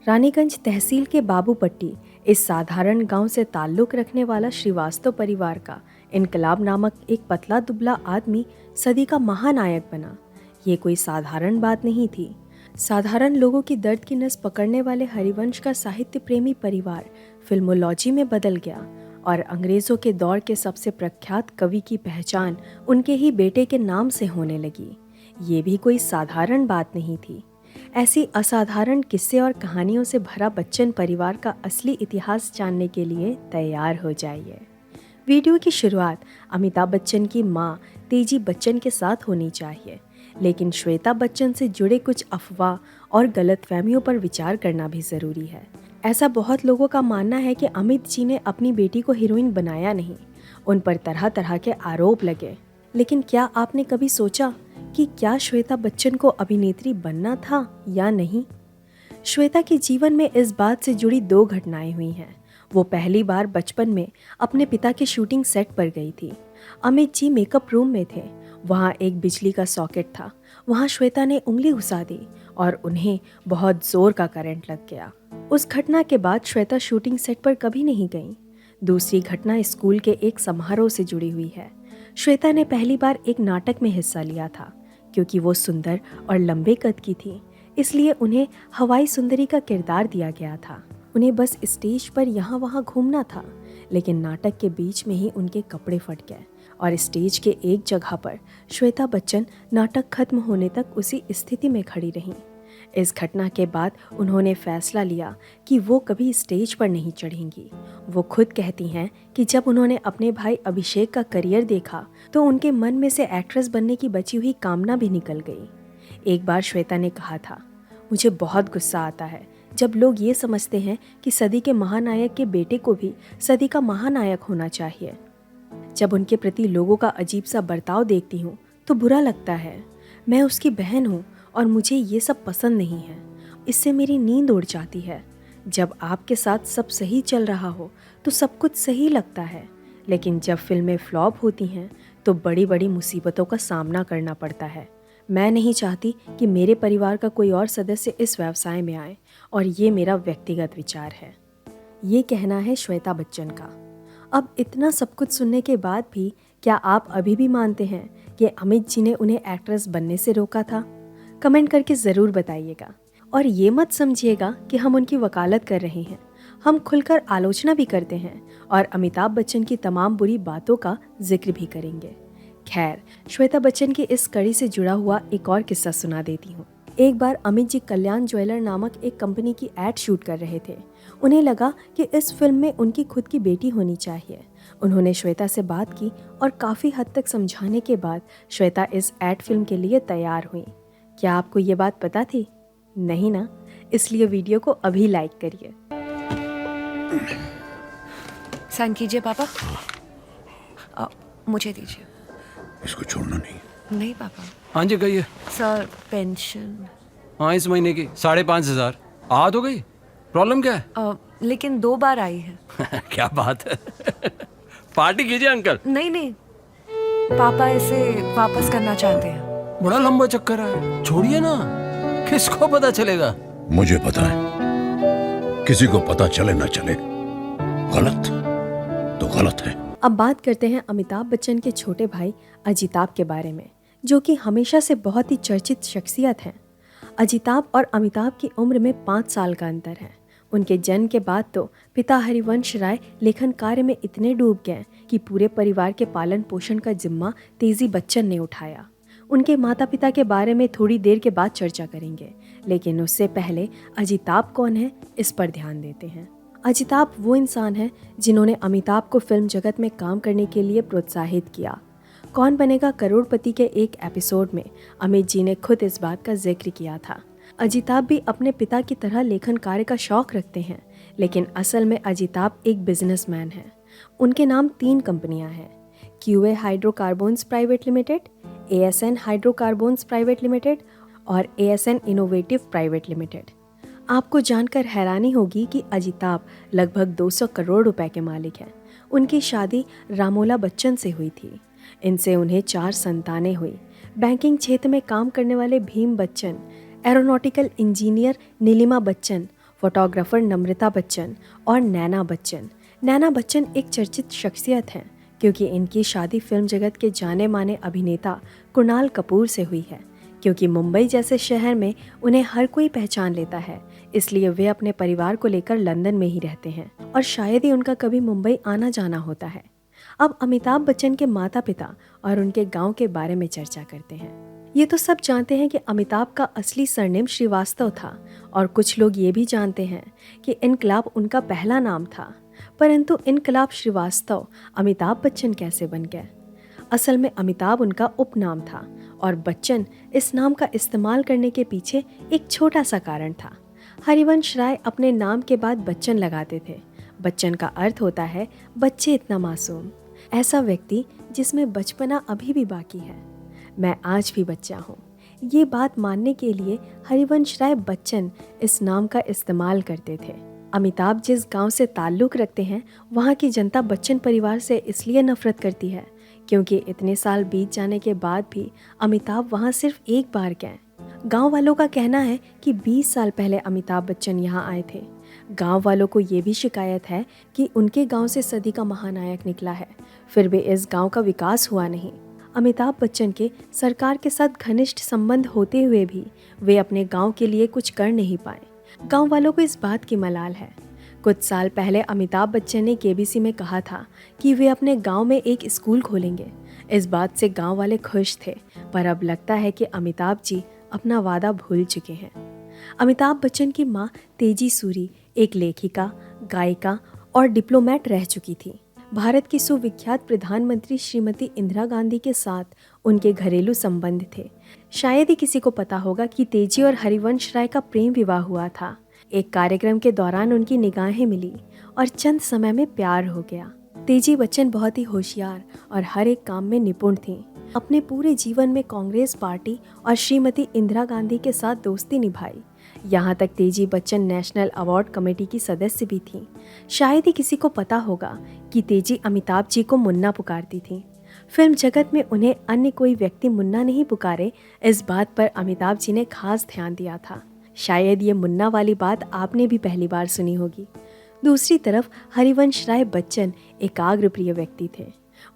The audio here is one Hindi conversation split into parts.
रानीगंज तहसील के बाबूपट्टी इस साधारण गांव से ताल्लुक़ रखने वाला श्रीवास्तव परिवार का इनकलाब नामक एक पतला दुबला आदमी सदी का महानायक बना। ये कोई साधारण बात नहीं थी। साधारण लोगों की दर्द की नस पकड़ने वाले हरिवंश का साहित्य प्रेमी परिवार फिल्मोलॉजी में बदल गया और अंग्रेज़ों के दौर के सबसे प्रख्यात कवि की पहचान उनके ही बेटे के नाम से होने लगी। ये भी कोई साधारण बात नहीं थी। ऐसी असाधारण किस्से और कहानियों से भरा बच्चन परिवार का असली इतिहास जानने के लिए तैयार हो जाइए। वीडियो की शुरुआत अमिताभ बच्चन की मां तेजी बच्चन के साथ होनी चाहिए, लेकिन श्वेता बच्चन से जुड़े कुछ अफवाह और गलतफहमियों पर विचार करना भी ज़रूरी है। ऐसा बहुत लोगों का मानना है कि अमित जी ने अपनी बेटी को हीरोइन बनाया नहीं, उन पर तरह तरह के आरोप लगे। लेकिन क्या आपने कभी सोचा कि क्या श्वेता बच्चन को अभिनेत्री बनना था या नहीं? श्वेता के जीवन में इस बात से जुड़ी दो घटनाएं हुई हैं। वो पहली बार बचपन में अपने पिता के शूटिंग सेट पर गई थी। अमित जी मेकअप रूम में थे। वहाँ एक बिजली का सॉकेट था। वहाँ श्वेता ने उंगली घुसा दी और उन्हें बहुत जोर का करंट लग गया। उस घटना के बाद श्वेता शूटिंग सेट पर कभी नहीं गई। दूसरी घटना स्कूल के एक समारोह से जुड़ी हुई है। श्वेता ने पहली बार एक नाटक में हिस्सा लिया था। क्योंकि वो सुंदर और लंबे कद की थी, इसलिए उन्हें हवाई सुंदरी का किरदार दिया गया था। उन्हें बस स्टेज पर यहाँ वहाँ घूमना था, लेकिन नाटक के बीच में ही उनके कपड़े फट गए और स्टेज के एक जगह पर श्वेता बच्चन नाटक खत्म होने तक उसी स्थिति में खड़ी रहीं। इस घटना के बाद उन्होंने फैसला लिया कि वो कभी स्टेज पर नहीं चढ़ेंगी। वो खुद कहती हैं कि जब उन्होंने अपने भाई अभिषेक का करियर देखा तो उनके मन में से एक्ट्रेस बनने की बची हुई कामना भी निकल गई। एक बार श्वेता ने कहा था, मुझे बहुत गुस्सा आता है जब लोग ये समझते हैं कि सदी के महानायक के बेटे को भी सदी का महानायक होना चाहिए। जब उनके प्रति लोगों का अजीब सा बर्ताव देखती हूँ तो बुरा लगता है। मैं उसकी बहन हूँ और मुझे ये सब पसंद नहीं है। इससे मेरी नींद उड़ जाती है। जब आपके साथ सब सही चल रहा हो तो सब कुछ सही लगता है, लेकिन जब फिल्में फ्लॉप होती हैं तो बड़ी बड़ी मुसीबतों का सामना करना पड़ता है। मैं नहीं चाहती कि मेरे परिवार का कोई और सदस्य इस व्यवसाय में आए और ये मेरा व्यक्तिगत विचार है। ये कहना है श्वेता बच्चन का। अब इतना सब कुछ सुनने के बाद भी क्या आप अभी भी मानते हैं कि अमित जी ने उन्हें एक्ट्रेस बनने से रोका था? कमेंट करके ज़रूर बताइएगा। और ये मत समझिएगा कि हम उनकी वकालत कर रहे हैं। हम खुलकर आलोचना भी करते हैं और अमिताभ बच्चन की तमाम बुरी बातों का जिक्र भी करेंगे। खैर, श्वेता बच्चन की इस कड़ी से जुड़ा हुआ एक और किस्सा सुना देती हूँ। एक बार अमित जी कल्याण ज्वेलर नामक एक कंपनी की एड शूट कर रहे थे। उन्हें लगा कि इस फिल्म में उनकी खुद की बेटी होनी चाहिए। उन्होंने श्वेता से बात की और काफ़ी हद तक समझाने के बाद श्वेता इस एड फिल्म के लिए तैयार हुई। क्या आपको ये बात पता थी? नहीं ना? इसलिए वीडियो को अभी लाइक करिए। साइन कीजिए पापा। मुझे दीजिए। इसको छोड़ना नहीं। नहीं पापा। हाँ जी कहिए। Sir pension. हाँ इस महीने की 5,500 आज हो गई। प्रॉब्लम क्या है? लेकिन 2 बार आई है। क्या बात है। पार्टी कीजिए अंकल। नहीं नहीं, पापा इसे वापस करना चाहते हैं। बड़ा लंबा चक्कर है, छोड़िए ना। किसको पता चलेगा? मुझे पता है। किसी को पता चले ना चले, गलत तो गलत है। अब बात करते हैं अमिताभ बच्चन के छोटे भाई अजिताभ के बारे में, जो कि हमेशा से बहुत ही चर्चित शख्सियत हैं। अजिताभ और अमिताभ की उम्र में 5 साल का अंतर है। उनके जन्म के बाद तो पिता हरिवंश राय लेखन कार्य में इतने डूब गए कि पूरे परिवार के पालन पोषण का जिम्मा तेजी बच्चन ने उठाया। उनके माता पिता के बारे में थोड़ी देर के बाद चर्चा करेंगे, लेकिन उससे पहले अजिताभ कौन है इस पर ध्यान देते हैं। अजिताभ वो इंसान है जिन्होंने अमिताभ को फिल्म जगत में काम करने के लिए प्रोत्साहित किया। कौन बनेगा करोड़पति के एक एपिसोड में अमित जी ने खुद इस बात का जिक्र किया था। अजिताभ भी अपने पिता की तरह लेखन कार्य का शौक रखते हैं, लेकिन असल में अजिताभ एक बिजनेसमैन है। उनके नाम 3 कंपनियां हैं, QA hydrocarbons private limited, ASN hydrocarbons private limited और ASN इनोवेटिव प्राइवेट लिमिटेड। आपको जानकर हैरानी होगी कि अजिताभ लगभग 200 करोड़ रुपए के मालिक हैं। उनकी शादी रामोला बच्चन से हुई थी। इनसे उन्हें 4 संतानें हुई। बैंकिंग क्षेत्र में काम करने वाले Bhim Bachchan, aeronautical engineer Nilima Bachchan, photographer Namrata Bachchan और नैना बच्चन। नैना बच्चन एक चर्चित शख्सियत हैं क्योंकि इनकी शादी फिल्म जगत के जाने माने अभिनेता कुणाल कपूर से हुई है। क्योंकि मुंबई जैसे शहर में उन्हें हर कोई पहचान लेता है, इसलिए वे अपने परिवार को लेकर लंदन में ही रहते हैं और शायद ही उनका कभी मुंबई आना जाना होता है। अब अमिताभ बच्चन के माता पिता और उनके गांव के बारे में चर्चा करते हैं। ये तो सब जानते हैं कि अमिताभ का असली सरनेम श्रीवास्तव था और कुछ लोग ये भी जानते हैं कि इनकलाब उनका पहला नाम था। परंतु इनकलाब श्रीवास्तव अमिताभ बच्चन कैसे बन गए? असल में अमिताभ उनका उपनाम था और बच्चन इस नाम का इस्तेमाल करने के पीछे एक छोटा सा कारण था। हरिवंश राय अपने नाम के बाद बच्चन लगाते थे। बच्चन का अर्थ होता है बच्चे इतना मासूम, ऐसा व्यक्ति जिसमें बचपना अभी भी बाकी है। मैं आज भी बच्चा हूँ, ये बात मानने के लिए हरिवंश राय बच्चन इस नाम का इस्तेमाल करते थे। अमिताभ जिस गांव से ताल्लुक़ रखते हैं वहाँ की जनता बच्चन परिवार से इसलिए नफरत करती है क्योंकि इतने साल बीत जाने के बाद भी अमिताभ वहाँ सिर्फ एक बार गए। गांव वालों का कहना है कि 20 साल पहले अमिताभ बच्चन यहाँ आए थे। गांव वालों को ये भी शिकायत है कि उनके गांव से सदी का महानायक निकला है, फिर भी इस गांव का विकास हुआ नहीं। अमिताभ बच्चन के सरकार के साथ घनिष्ठ संबंध होते हुए भी वे अपने गांव के लिए कुछ कर नहीं पाए। गांव वालों को इस बात की मलाल है। कुछ साल पहले अमिताभ बच्चन ने केबीसी में कहा था कि वे अपने गांव में एक स्कूल खोलेंगे। इस बात से गांव वाले खुश थे, पर अब लगता है कि अमिताभ जी अपना वादा भूल चुके हैं। अमिताभ बच्चन की मां तेजी सूरी एक लेखिका, गायिका और डिप्लोमेट रह चुकी थी। भारत की सुविख्यात प्रधानमंत्री श्रीमती इंदिरा गांधी के साथ उनके घरेलू संबंध थे। शायद ही किसी को पता होगा कि तेजी और हरिवंश राय का प्रेम विवाह हुआ था। एक कार्यक्रम के दौरान उनकी निगाहें मिली और चंद समय में प्यार हो गया। तेजी बच्चन बहुत ही होशियार और हर एक काम में निपुण थीं। अपने पूरे जीवन में कांग्रेस पार्टी और श्रीमती इंदिरा गांधी के साथ दोस्ती निभाई। यहाँ तक तेजी बच्चन नेशनल अवार्ड कमेटी की सदस्य भी थीं। शायद ही किसी को पता होगा कि तेजी अमिताभ जी को मुन्ना पुकारती थीं। फिल्म जगत में उन्हें अन्य कोई व्यक्ति मुन्ना नहीं पुकारे, इस बात पर अमिताभ जी ने खास ध्यान दिया था। शायद ये मुन्ना वाली बात आपने भी पहली बार सुनी होगी। दूसरी तरफ हरिवंश राय बच्चन एकाग्र प्रिय व्यक्ति थे।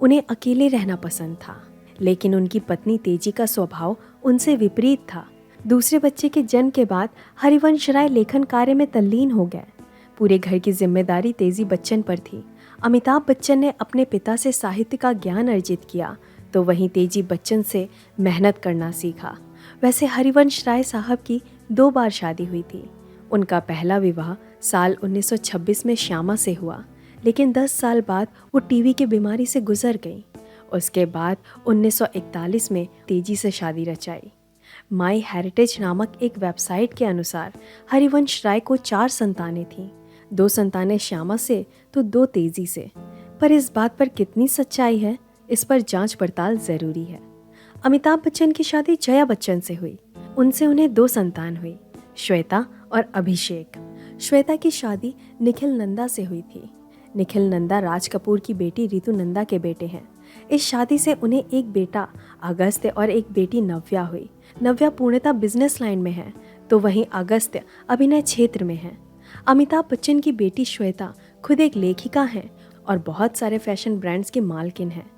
उन्हें अकेले रहना पसंद था, लेकिन उनकी पत्नी तेजी का स्वभाव उनसे विपरीत था। दूसरे बच्चे के जन्म के बाद हरिवंश राय लेखन कार्य में तल्लीन हो गए। पूरे घर की जिम्मेदारी तेजी बच्चन पर थी। अमिताभ बच्चन ने अपने पिता से साहित्य का ज्ञान अर्जित किया, तो वहीं तेजी बच्चन से मेहनत करना सीखा। वैसे हरिवंश राय साहब की 2 बार शादी हुई थी। उनका पहला विवाह साल 1926 में श्यामा से हुआ, लेकिन 10 साल बाद वो टीबी की बीमारी से गुजर गई। उसके बाद 1941 में तेजी से शादी रचाई। माई हेरिटेज नामक एक वेबसाइट के अनुसार हरिवंश राय को 4 संतानें थीं। 2 संतानें श्यामा से तो 2 तेजी से। पर इस बात पर कितनी सच्चाई है, इस पर जांच पड़ताल जरूरी है। अमिताभ बच्चन की शादी जया बच्चन से हुई। उनसे उन्हें 2 संतान हुई, श्वेता और अभिषेक। श्वेता की शादी निखिल नंदा से हुई थी। निखिल नंदा राज कपूर की बेटी रितु नंदा के बेटे हैं। इस शादी से उन्हें एक बेटा अगस्त्य और एक बेटी नव्या हुई। नव्या पूर्णतः बिजनेस लाइन में है, तो वहीं अगस्त्य अभिनय क्षेत्र में है। अमिताभ बच्चन की बेटी श्वेता खुद एक लेखिका हैं और बहुत सारे फैशन ब्रांड्स की मालकिन हैं।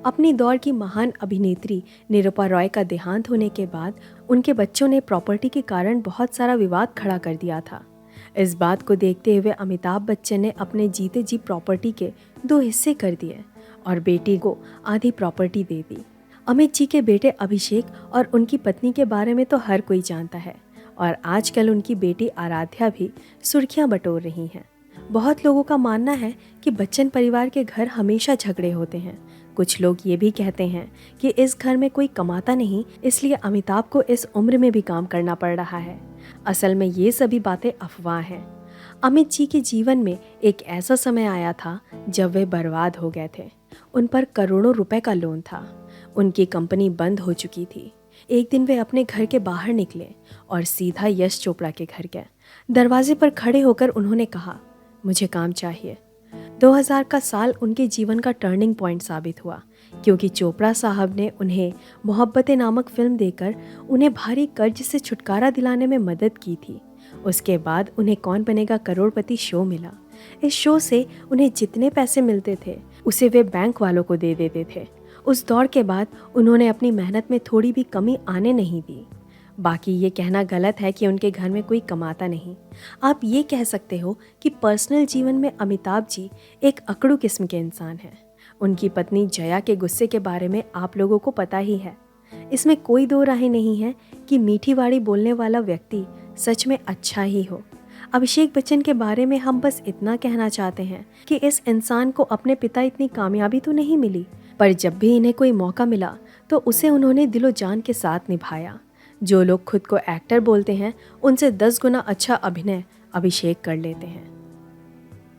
अपनी दौर की महान अभिनेत्री निरूपा रॉय का देहांत होने के बाद उनके बच्चों ने प्रॉपर्टी के कारण बहुत सारा विवाद खड़ा कर दिया था। इस बात को देखते हुए अमिताभ बच्चन ने अपने जीते जी प्रॉपर्टी के 2 हिस्से कर दिए और बेटी को आधी प्रॉपर्टी दे दी। अमित जी के बेटे अभिषेक और उनकी पत्नी के बारे में तो हर कोई जानता है और आजकल उनकी बेटी आराध्या भी सुर्खियां बटोर रही हैं। बहुत लोगों का मानना है कि बच्चन परिवार के घर हमेशा झगड़े होते हैं। कुछ लोग ये भी कहते हैं कि इस घर में कोई कमाता नहीं, इसलिए अमिताभ को इस उम्र में भी काम करना पड़ रहा है। असल में ये सभी बातें अफवाह हैं। अमित जी के जीवन में एक ऐसा समय आया था जब वे बर्बाद हो गए थे। उन पर करोड़ों रुपए का लोन था। उनकी कंपनी बंद हो चुकी थी। एक दिन वे अपने घर के बाहर निकले और सीधा यश चोपड़ा के घर गए। दरवाजे पर खड़े होकर उन्होंने कहा, मुझे काम चाहिए। 2000 का साल उनके जीवन का टर्निंग पॉइंट साबित हुआ, क्योंकि चोपड़ा साहब ने उन्हें मोहब्बतें नामक फिल्म देकर उन्हें भारी कर्ज से छुटकारा दिलाने में मदद की थी। उसके बाद उन्हें कौन बनेगा करोड़पति शो मिला। इस शो से उन्हें जितने पैसे मिलते थे उसे वे बैंक वालों को दे देते थे। उस दौर के बाद उन्होंने अपनी मेहनत में थोड़ी भी कमी आने नहीं दी। बाकी ये कहना गलत है कि उनके घर में कोई कमाता नहीं। आप ये कह सकते हो कि पर्सनल जीवन में अमिताभ जी एक अकड़ू किस्म के इंसान हैं। उनकी पत्नी जया के गुस्से के बारे में आप लोगों को पता ही है। इसमें कोई दो राहें नहीं है कि मीठी वाड़ी बोलने वाला व्यक्ति सच में अच्छा ही हो। अभिषेक बच्चन के बारे में हम बस इतना कहना चाहते हैं कि इस इंसान को अपने पिता इतनी कामयाबी तो नहीं मिली, पर जब भी इन्हें कोई मौका मिला तो उसे उन्होंने दिलो जान के साथ निभाया। जो लोग खुद को एक्टर बोलते हैं उनसे 10 गुना अच्छा अभिनय अभिषेक कर लेते हैं।